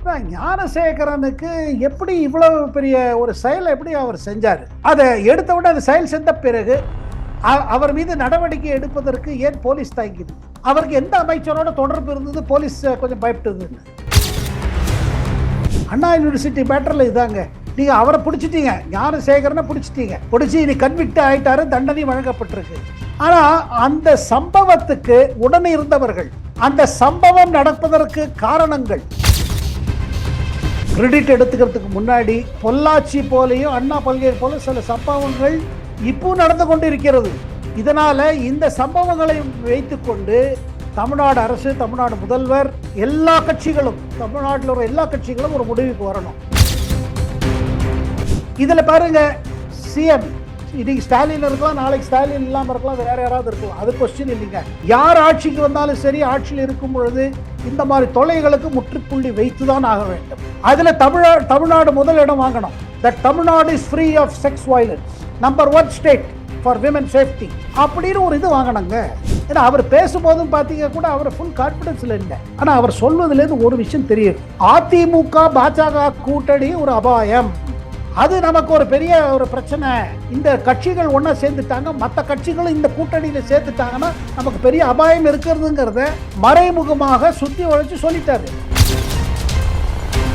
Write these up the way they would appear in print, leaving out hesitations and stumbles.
ஞானசேகரனுக்கு எப்படி இவ்வளவு பெரிய ஒரு செயலை எப்படி அவர் செஞ்சார்? அதை எடுத்த உடனே அந்த செயல் சென்ற பிறகு அவர் மீது நடவடிக்கை எடுப்பதற்கு ஏன் போலீஸ் தயங்கிது? அவருக்கு எந்த அமைச்சரோட தொடர்பு இருந்தது? போலீஸ் கொஞ்சம் பயப்பட்டது. அண்ணா யூனிவர்சிட்டி மேட்டர்ல இதாங்க, நீங்க அவரை பிடிச்சிட்டீங்க, ஞானசேகரனை பிடிச்சிட்டீங்க, பிடிச்சி நீ கன்விக்ட் ஆயிட்டாரு, தண்டனை வழங்கப்பட்டிருக்கு. ஆனா அந்த சம்பவத்துக்கு உடனே இருந்தவர்கள், அந்த சம்பவம் நடப்பதற்கு காரணங்கள், கிரெடிட் எடுத்துக்கிறதுக்கு முன்னாடி பொள்ளாச்சி போலையும் அண்ணா பல்கலை போல சில சம்பவங்கள் இப்போ நடந்து கொண்டிருக்கிறது. இதனால இந்த சம்பவங்களை வைத்துக்கொண்டு தமிழ்நாடு அரசு, தமிழ்நாடு முதல்வர், எல்லா கட்சிகளும், தமிழ்நாட்டில் உள்ள எல்லா கட்சிகளும் ஒரு முடிவுக்கு வரணும். இதுல பாருங்க, சிஎம் இன்னைக்கு ஸ்டாலின் இருக்கலாம், நாளைக்கு ஸ்டாலின் இல்லாமல் இருக்கலாம், வேற யாராவது இருக்கலாம், அது கொஸ்டின் இல்லைங்க. யார் ஆட்சிக்கு வந்தாலும் சரி, ஆட்சியில் இருக்கும் பொழுது இந்த மாதிரி தொல்லைகளுக்கு முற்றுப்புள்ளி வைத்துதான் ஆக வேண்டும். அதுல தமிழ்நாடு முதல் இடம் வாங்கணும். That Tamil Nadu is free of sex violence, number 1 state for women safety அப்படின்னு ஒரு இது வாங்கினாங்க. ஏன்னா அவர் பேசும்போதும் பார்த்தீங்க கூட அவர் ஃபுல் கான்ஃபிடன்ஸ்ல இல்லை. ஆனால் அவர் சொல்வதுலேருந்து ஒரு விஷயம் தெரியுது, அதிமுக பாஜக கூட்டணி ஒரு அபாயம், அது நமக்கு ஒரு பெரிய ஒரு பிரச்சனை. இந்த கட்சிகள் ஒன்னா சேர்ந்துட்டாங்க, மற்ற கட்சிகளும் இந்த கூட்டணியில சேர்த்துட்டாங்கன்னா நமக்கு பெரிய அபாயம் இருக்கிறதுங்கிறத மறைமுகமாக சுத்தி வளைச்சு சொல்லிட்டாரு.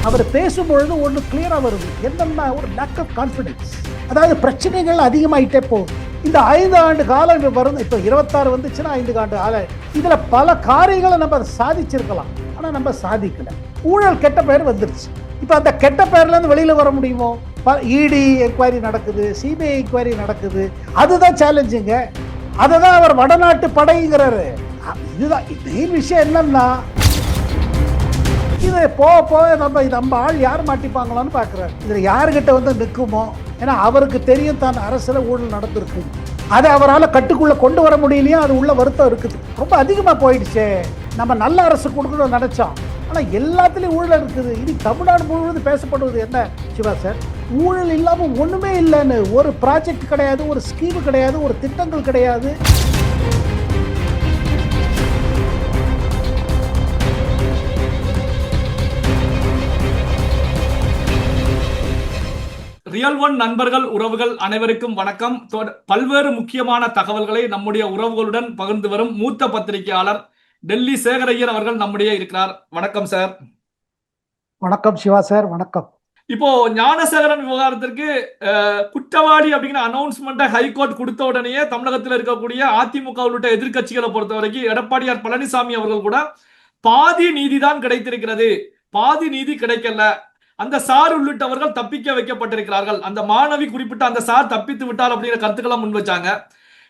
அவர் பேசும்பொழுது ஒன்று கிளியரா வருது, என்னன்னா ஒரு லேக் ஆஃப் கான்ஃபிடன்ஸ். அதாவது பிரச்சனைகள் அதிகமாயிட்டே போகுது. இந்த 5 ஆண்டு காலம் வருது, இப்போ 26 வந்துச்சுன்னா 5 ஆண்டு காலம், இதுல பல காரியங்களை நம்ம சாதிச்சிருக்கலாம், ஆனா நம்ம சாதிக்கல. ஊழல் கெட்ட பெயர் வந்துருச்சு. இப்போ அந்த கெட்ட பெயர்ல இருந்து வெளியில வர முடியுமோ? இடி என்கொயரி நடக்குது, சிபிஐ என்கொயரி நடக்குது, அதுதான் சேலஞ்சுங்க. அதை தான் அவர் வடநாட்டு படைங்கிறாரு. இதுதான் மெயின் விஷயம். என்னன்னா இது போக நம்ம ஆள் யார் மாட்டிப்பாங்களான்னு பார்க்குறாரு. இதில் யாருக்கிட்ட வந்து நிற்குமோ, ஏன்னா அவருக்கு தெரியும் தான் அரசில் ஊழல் நடந்திருக்கு, அதை அவரால் கட்டுக்குள்ளே கொண்டு வர முடியலையா, அது உள்ள வருத்தம் இருக்குது. ரொம்ப அதிகமாக போயிடுச்சே. நம்ம நல்ல அரசு கொடுக்கணும்னு நினச்சோம், ஆனால் எல்லாத்துலேயும் ஊழல் இருக்குது. இனி தமிழ்நாடு முழுவதும் பேசப்படுவது என்ன சிவா சார்? ஊழல் இல்லாமல் ஒன்றுமே இல்லைன்னு. ஒரு ப்ராஜெக்ட் கிடையாது, ஒரு ஸ்கீமு கிடையாது, ஒரு திட்டங்கள் கிடையாது. ரியல் ஒன் நண்பர்கள், உறவுகள் அனைவருக்கும் வணக்கம். பல்வேறு முக்கியமான தகவல்களை நம்முடைய உறவுகளுடன் பகிர்ந்து வரும் மூத்த பத்திரிகையாளர் டெல்லி சேகரையர் அவர்கள் நம்முடைய இருக்கிறார். வணக்கம் சார். வணக்கம் சிவா சார். வணக்கம். இப்போ ஞானசேகரன் விவகாரத்திற்கு குற்றவாளி அப்படிங்கிற அனௌன்ஸ்மெண்ட்டை ஹைகோர்ட் கொடுத்த உடனேயே தமிழகத்தில் இருக்கக்கூடிய அதிமுக உள்ளிட்ட எதிர்கட்சிகளை பொறுத்த வரைக்கும் எடப்பாடியார் பழனிசாமி அவர்கள் கூட பாதி நீதி தான் கிடைத்திருக்கிறது, பாதி நீதி கிடைக்கல, அந்த சார் உள்ளிட்டவர்கள் தப்பிக்க வைக்கப்பட்டிருக்கிறார்கள், அந்த மாணவி குறிப்பிட்ட அந்த சார் தப்பித்து விட்டார் அப்படிங்கிற கருத்துக்களை முன் வச்சாங்க.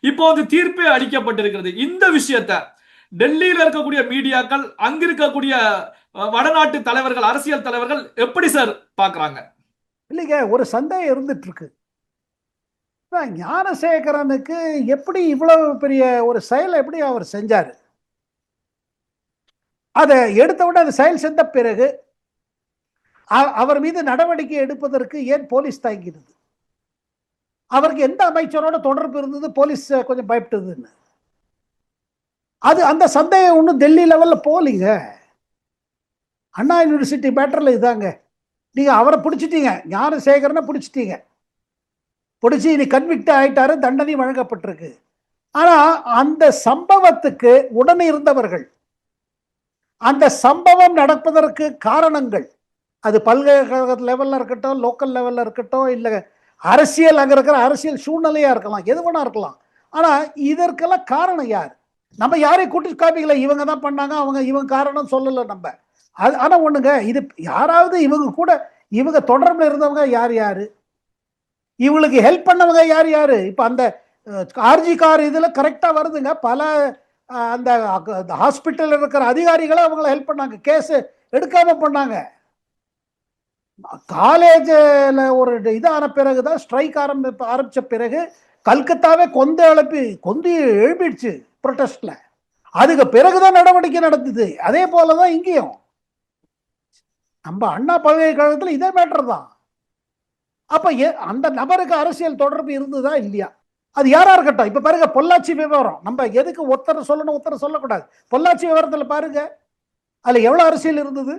இப்போ வந்து தீர்ப்பே அளிக்கப்பட்டிருக்கிறது. இந்த விஷயத்தை டெல்லியில் இருக்கக்கூடிய மீடியாக்கள், அங்கிருக்கக்கூடிய வடநாட்டு தலைவர்கள், அரசியல் தலைவர்கள் எப்படி சார் பாக்குறாங்க? இல்லைங்க, ஒரு சந்தேகம் இருந்துட்டு இருக்கு. ஞானசேகரனுக்கு எப்படி இவ்வளவு பெரிய ஒரு செயலை எப்படி அவர் செஞ்சாரு? அதை எடுத்த உடனே அந்த செயல் சென்ற பிறகு அவர் மீது நடவடிக்கை எடுப்பதற்கு ஏன் போலீஸ் தயங்கிது? அவருக்கு எந்த அமைச்சரோட தொடர்பு இருந்தது? போலீஸ் கொஞ்சம் பயப்பட்டதுன்னு. அது அந்த சந்தேகம் ஒன்றும் டெல்லி லெவல்ல போலீங்க. அண்ணா யூனிவர்சிட்டி மேட்டர்ல இதாங்க, நீங்க அவரை பிடிச்சிட்டீங்க, ஞானசேகரனை பிடிச்சிட்டீங்க, பிடிச்சி நீ கன்விக்ட் ஆயிட்டாரு, தண்டனை வழங்கப்பட்டிருக்கு. ஆனா அந்த சம்பவத்துக்கு உடனே இருந்தவர்கள், அந்த சம்பவம் நடப்பதற்கு காரணங்கள், அது பல்கலைக்கழக லெவல்ல இருக்கட்டும், லோக்கல் லெவல்ல இருக்கட்டும், இல்லை அரசியல், அங்கே இருக்கிற அரசியல் சூழ்நிலையா இருக்கலாம், எது வேணா இருக்கலாம். ஆனா இதற்கெல்லாம் காரணம் யார்? நம்ம யாரையும் கூட்டி காப்பிக்கல, இவங்க தான் பண்ணாங்க, இவங்க காரணம் சொல்லலை நம்ம. அது ஆனா ஒண்ணுங்க, இது யாராவது இவங்க கூட இவங்க தொடர்புல இருந்தவங்க யார் யாரு, இவங்களுக்கு ஹெல்ப் பண்ணவங்க யார் யாரு? இப்ப அந்த ஆர்ஜி கார் இதுல கரெக்டா வருதுங்க, பல அந்த ஹாஸ்பிட்டல் இருக்கிற அதிகாரிகளை அவங்கள ஹெல்ப் பண்ணாங்க, கேஸ் எடுக்காம பண்ணாங்க. காலேஜில் ஒரு இதான பிறகுதான், ஸ்ட்ரைக் ஆரம்பிச்ச பிறகு கல்கத்தாவே கொந்தி எழுப்பிடுச்சு ப்ரொடெஸ்ட்ல. அதுக்கு பிறகுதான் நடவடிக்கை நடந்தது. அதே போலதான் இங்கேயும் நம்ம அண்ணா பல்கலைக்கழகத்தில் இதே மேட்டர் தான். அப்ப அந்த நபருக்கு அரசியல் தொடர்பு இருந்ததா இல்லையா? அது யாரா இருக்கட்டும். இப்ப பாருங்க, பொள்ளாச்சி விவகாரம், நம்ம எதுக்கு ஒருத்தர் சொல்லணும் ஒருத்தர் சொல்லக்கூடாது. பொள்ளாச்சி விவகாரத்துல பாருங்க, அதுல எவ்வளவு அரசியல் இருந்தது.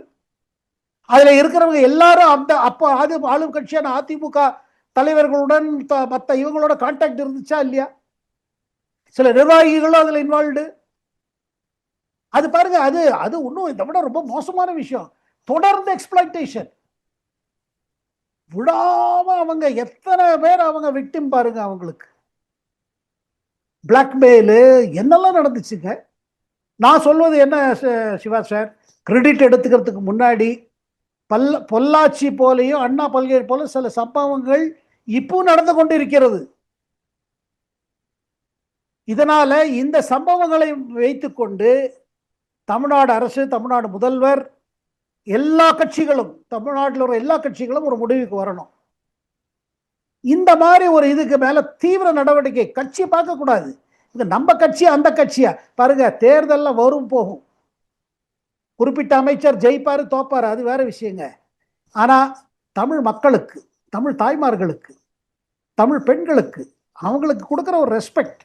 அதுல இருக்கிறவங்க எல்லாரும் அப்போ அது ஆளும் கட்சியான அதிமுக தலைவர்களுடன் மற்ற இவங்களோட கான்டாக்ட் இருந்துச்சா இல்லையா? சில நிர்வாகிகளும் அதுல இன்வால்வ்டு. அது பாருங்க, அது அது இன்னும் இதை விட ரொம்ப மோசமான விஷயம். தொடர்ந்து எக்ஸ்பிளாய்டேஷன் விடாம அவங்க எத்தனை பேர் அவங்க விக்டிம் பாருங்க. அவங்களுக்கு பிளாக்மெயிலு என்னெல்லாம் நடந்துச்சுங்க. நான் சொல்வது என்ன சிவா சார், கிரெடிட் எடுத்துக்கிறதுக்கு முன்னாடி பொள்ளாச்சி போலையும் அண்ணா பல்கேட் போல சில சம்பவங்கள் இப்போ நடந்து கொண்டிருக்கிறது. இதனால இந்த சம்பவங்களை வைத்துக்கொண்டு தமிழ்நாடு அரசு, தமிழ்நாடு முதல்வர், எல்லா கட்சிகளும், தமிழ்நாட்டில் உள்ள எல்லா கட்சிகளும் ஒரு முடிவுக்கு வரணும். இந்த மாதிரி ஒரு இதுக்கு மேல தீவிர நடவடிக்கை. கட்சி பார்க்க கூடாது, இது நம்ம கட்சி அந்த கட்சியா பாருங்க. தேர்தலில் வரும் போகும், குறிப்பிட்ட அமைச்சர் ஜெயிப்பாரு தோப்பாரு, அது வேற விஷயங்க. ஆனா தமிழ் மக்களுக்கு, தமிழ் தாய்மார்களுக்கு, தமிழ் பெண்களுக்கு, அவங்களுக்கு கொடுக்குற ஒரு ரெஸ்பெக்ட்,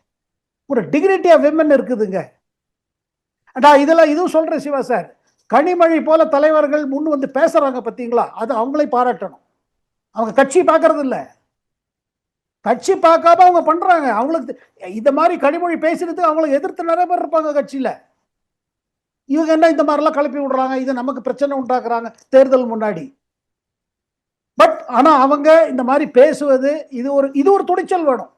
ஒரு டிக்னிட்டி ஆஃப் விமன் இருக்குதுங்க. நான் இதெல்லாம் இதுவும் சொல்றேன் சிவா சார், கனிமொழி போல தலைவர்கள் முன் வந்து பேசுறாங்க பார்த்தீங்களா, அது அவங்களே பாராட்டணும். அவங்க கட்சி பார்க்கறது இல்லை, கட்சி பார்க்காம அவங்க பண்றாங்க. அவங்களுக்கு இந்த மாதிரி கனிமொழி பேசுறதுக்கு அவங்களுக்கு எதிர்த்து நிறைய பேர் இருப்பாங்க கட்சியில. இவங்க என்ன இந்த மாதிரிலாம் கிளப்பி விடுறாங்க, இது நமக்கு பிரச்சனை உண்டாக்குறாங்க தேர்தல் முன்னாடி. பட் ஆனா அவங்க இந்த மாதிரி பேசுவது, இது ஒரு துணிச்சல் வேணும்.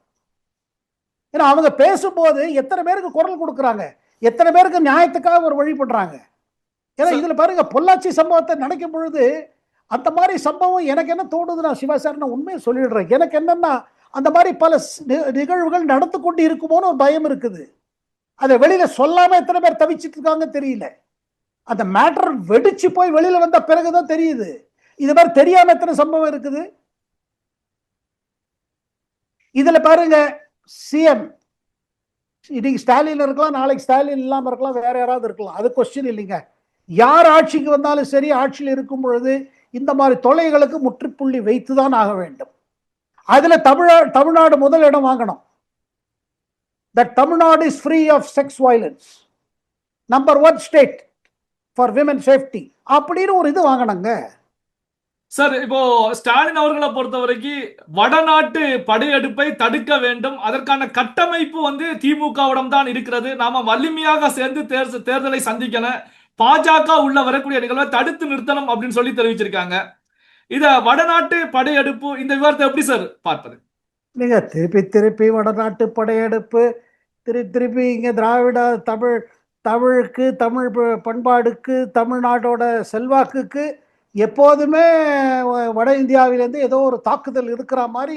ஏன்னா அவங்க பேசும்போது எத்தனை பேருக்கு குரல் கொடுக்குறாங்க, எத்தனை பேருக்கு நியாயத்துக்காக ஒரு வழி பண்றாங்க. ஏன்னா இதுல பாருங்க, பொள்ளாச்சி சம்பவத்தை நினைக்கும் பொழுது அந்த மாதிரி சம்பவம் எனக்கு என்ன தோணுதுன்னா சிவா சார், நான் உண்மையை சொல்லிடுறேன், எனக்கு என்னன்னா அந்த மாதிரி பல நிகழ்வுகள் நடந்து கொண்டு இருக்குமோன்னு ஒரு பயம் இருக்குது. அதை வெளியில சொல்லாம எத்தனை பேர் தவிச்சிட்டு இருக்காங்க தெரியல. அந்த மேட்டர் வெடிச்சு போய் வெளியில வந்த பிறகுதான் தெரியுது. இது மாதிரி தெரியாம எத்தனை சம்பவம் இருக்குது. இதுல பாருங்க, சிஎம் இன்னைக்கு ஸ்டாலின் இருக்கலாம், நாளைக்கு ஸ்டாலின் இல்லாம இருக்கலாம், வேற யாராவது இருக்கலாம், அது கொஸ்டின் இல்லைங்க. யார் ஆட்சிக்கு வந்தாலும் சரி, ஆட்சியில் இருக்கும் பொழுது இந்த மாதிரி தொலைகளுக்கு முற்றுப்புள்ளி வைத்துதான் ஆக வேண்டும். அதுல தமிழ்நாடு முதல் இடம் வாங்கணும். That Tamil Nadu is free of sex violence, number 1 state for women safety அப்படின்னு ஒரு இது வாங்கணுங்க. சார், இப்போ ஸ்டாலின் அவர்களை பொறுத்த வரைக்கும் வடநாட்டு படையெடுப்பை தடுக்க வேண்டும், அதற்கான கட்டமைப்பு வந்து திமுகவிடம் தான் இருக்கிறது, நாம வலிமையாக சேர்ந்து தேர்தலை சந்திக்கணும், பாஜக உள்ள வரக்கூடிய நிகழ்வை தடுத்து நிறுத்தணும் அப்படின்னு சொல்லி தெரிவிச்சிருக்காங்க. இத வடநாட்டு படையெடுப்பு, இந்த விவரத்தை எப்படி சார் பார்ப்பது? நீங்க திருப்பி வடநாட்டு படையெடுப்பு, திருப்பி இங்க திராவிட தமிழுக்கு, தமிழ் பண்பாடுக்கு, தமிழ்நாட்டோட செல்வாக்குக்கு எப்போதுமே வட இந்தியாவிலேருந்து ஏதோ ஒரு தாக்குதல் இருக்கிற மாதிரி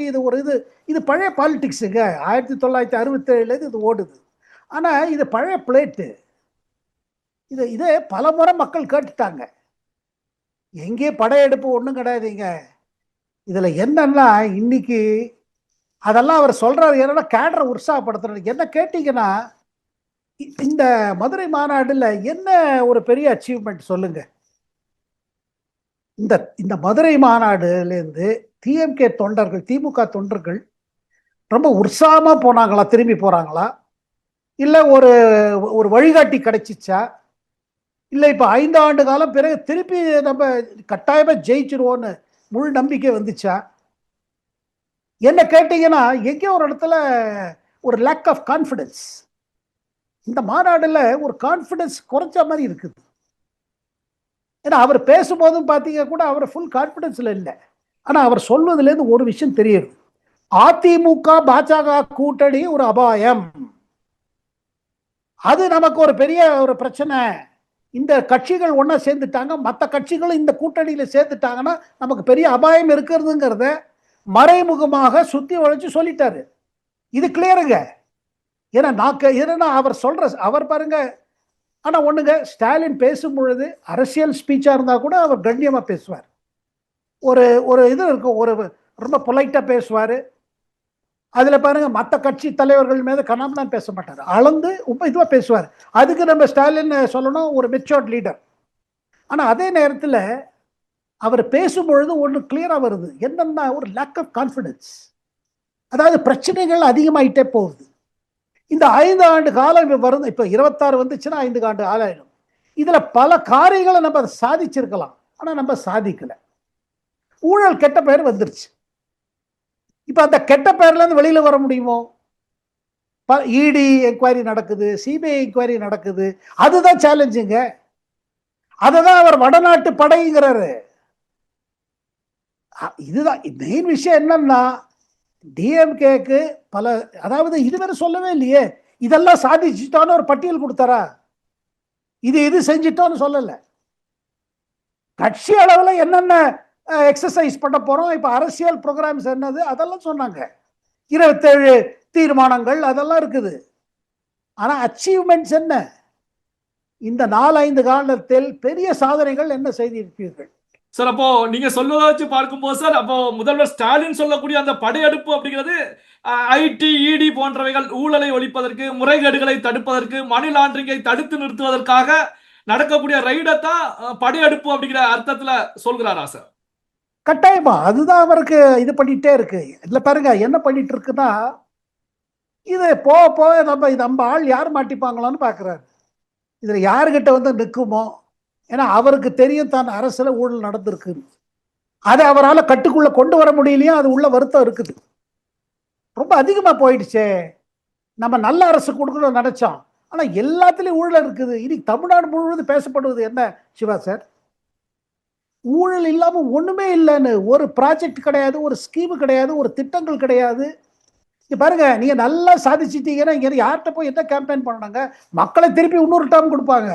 இது பழைய பாலிடிக்ஸுங்க. 1967 இது ஓடுது. ஆனா இது பழைய பிளேட்டு. இது பல முறை மக்கள் கேட்டுட்டாங்க. எங்கே படையெடுப்பு ஒன்றும் கிடையாதுங்க. இதுல என்னன்னா இன்னைக்கு அதெல்லாம் அவர் சொல்றாரு, ஏன்னா கேடரை உற்சாகப்படுத்துறாரு. என்ன கேட்டீங்கன்னா, இந்த மதுரை மாநாடுல என்ன ஒரு பெரிய அச்சீவ்மெண்ட் சொல்லுங்க. இந்த மதுரை மாநாடுல இருந்து டிஎம்கே தொண்டர்கள், திமுக தொண்டர்கள் ரொம்ப உற்சாகமா போனாங்களா, திரும்பி போறாங்களா, இல்ல ஒரு வழிகாட்டி கிடைச்சிச்சா, இல்ல இப்ப 5 ஆண்டு காலம் பிறகு திருப்பி நம்ம கட்டாயமா ஜெயிச்சிருவோன்னு முழு நம்பிக்கை வந்துச்சா? என்ன கேட்டீங்கன்னா, எங்கே ஒரு இடத்துல ஒரு லேக் ஆஃப் கான்ஃபிடன்ஸ். இந்த மாநாடுல ஒரு கான்ஃபிடன்ஸ் குறைச்ச மாதிரி இருக்குது. ஏன்னா அவர் பேசும்போதும் பார்த்தீங்க கூட அவர் ஃபுல் கான்ஃபிடன்ஸ்ல இல்லை. ஆனா அவர் சொல்வதிலேருந்து ஒரு விஷயம் தெரியுது, அதிமுக பாஜக கூட்டணி ஒரு அபாயம், அது நமக்கு ஒரு பெரிய ஒரு பிரச்சனை. இந்த கட்சிகள் ஒன்னா சேர்ந்துட்டாங்க, மற்ற கட்சிகளும் இந்த கூட்டணியில சேர்ந்துட்டாங்கன்னா நமக்கு பெரிய அபாயம் இருக்கிறதுங்கிறத மறைமுகமாக சுத்தி வளைச்சு சொல்லிட்டாரு. இது கிளியருங்க. ஏன்னா அவர் பாருங்க. ஆனா ஒண்ணுங்க, ஸ்டாலின் பேசும் பொழுது அரசியல் ஸ்பீச்சா இருந்தா கூட அவர் கண்ணியமா பேசுவார். ஒரு இது இருக்கும், ரொம்ப பொலைட்டா பேசுவாரு. அதுல பாருங்க, மற்ற கட்சி தலைவர்கள் மீது கணாம்தான் பேச மாட்டார், அளந்து இதுவா பேசுவார். அதுக்கு நம்ம ஸ்டாலின் சொல்லணும், ஒரு மெச்சூர்ட் லீடர். ஆனா அதே நேரத்தில் அவர் பேசும்பொழுது ஒன்று கிளியரா வருது, என்னன்னா ஒரு லேக் ஆஃப் கான்ஃபிடன்ஸ். அதாவது பிரச்சனைகள் அதிகமாயிட்டே போகுது. இந்த 5 ஆண்டு காலம் வரும், இப்ப 26 வந்துச்சுன்னா 5 ஆண்டு ஆளாயிடும். இதுல பல காரியங்களை நம்ம சாதிச்சிருக்கலாம். ஆனா நம்ம சாதிக்கல. ஊழல் கெட்ட பெயர் வந்துருச்சு. இப்ப அந்த கெட்ட பெயர்ல இருந்து வெளியில வர முடியுமோ? இடி என்கொயரி நடக்குது, சிபிஐ என்கொயரி நடக்குது. அதுதான் சேலஞ்சுங்க. அததான் அவர் வடநாட்டு படைங்கிறாரு. இதுதான் மெயின் விஷயம். என்னன்னா டிஎம்கேக்கு பல, அதாவது இதுவரை சொல்லவே இல்லையே. இதெல்லாம் சாதிச்சுட்டோன்னு ஒரு பட்டியல் கொடுத்தாரா? இது செஞ்சிட்டோன்னு சொல்லல. கட்சி அளவுல என்னென்ன எக்ஸசைஸ் பண்ண போறோம், இப்ப அரசியல் ப்ரோக்ராம்ஸ் என்னது அதெல்லாம் சொன்னாங்க. 27 தீர்மானங்கள் அதெல்லாம் இருக்குது. ஆனா அச்சீவ்மெண்ட்ஸ் என்ன? இந்த 4-5 காலத்தில் பெரிய சாதனைகள் என்ன செய்திருப்பீர்கள்? சார் அப்போ நீங்க சொல்வதை வச்சு பார்க்கும்போது சார், அப்போ முதல்வர் ஸ்டாலின் சொல்லக்கூடிய அந்த படையெடுப்பு அப்படிங்கிறது ஐடி இடி போன்றவைகள் ஊழலை ஒழிப்பதற்கு, முறைகேடுகளை தடுப்பதற்கு, மணி லாண்டரிங்கை தடுத்து நிறுத்துவதற்காக நடக்கக்கூடிய ரைடத்தான் படையெடுப்பு அப்படிங்கிற அர்த்தத்துல சொல்கிறாரா சார்? கட்டாயமா அதுதான் அவருக்கு இது பண்ணிட்டே இருக்கு. இதுல பாருங்க என்ன பண்ணிட்டு இருக்குன்னா, இது போக போக நம்ம ஆள் யார் மாட்டிப்பாங்களான்னு பாக்குறாரு. இதுல யாருகிட்ட வந்து நிற்குமோ, ஏன்னா அவருக்கு தெரியும் தான் அரசுல ஊழல் நடந்திருக்கு. அதை அவரால் கட்டுக்குள்ள கொண்டு வர முடியலையா, அது உள்ள வருத்தம் இருக்குது. ரொம்ப அதிகமா போயிடுச்சே. நம்ம நல்ல அரசு கொடுக்கணும்னு நினைச்சோம். ஆனா எல்லாத்துலயும் ஊழல் இருக்குது. இனி தமிழ்நாடு முழுவதும் பேசப்படுவது என்ன சிவா சார்? ஊழல் இல்லாம ஒண்ணுமே இல்லைன்னு. ஒரு ப்ராஜெக்ட் கிடையாது, ஒரு ஸ்கீம் கிடையாது, ஒரு திட்டங்கள் கிடையாது. இங்க பாருங்க, நீங்க நல்லா சாதிச்சிட்டீங்கன்னா இங்க யார்கிட்ட போய் என்ன கேம்பெயின் பண்ணாங்க? மக்களை திருப்பி இன்னொரு டேர்ம் கொடுப்பாங்க.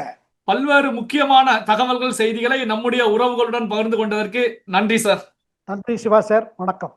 பல்வேறு முக்கியமான தகவல்கள், செய்திகளை நம்முடைய உறவுகளுடன் பகிர்ந்து கொண்டதற்கு நன்றி சார். நன்றி சிவா சார், வணக்கம்.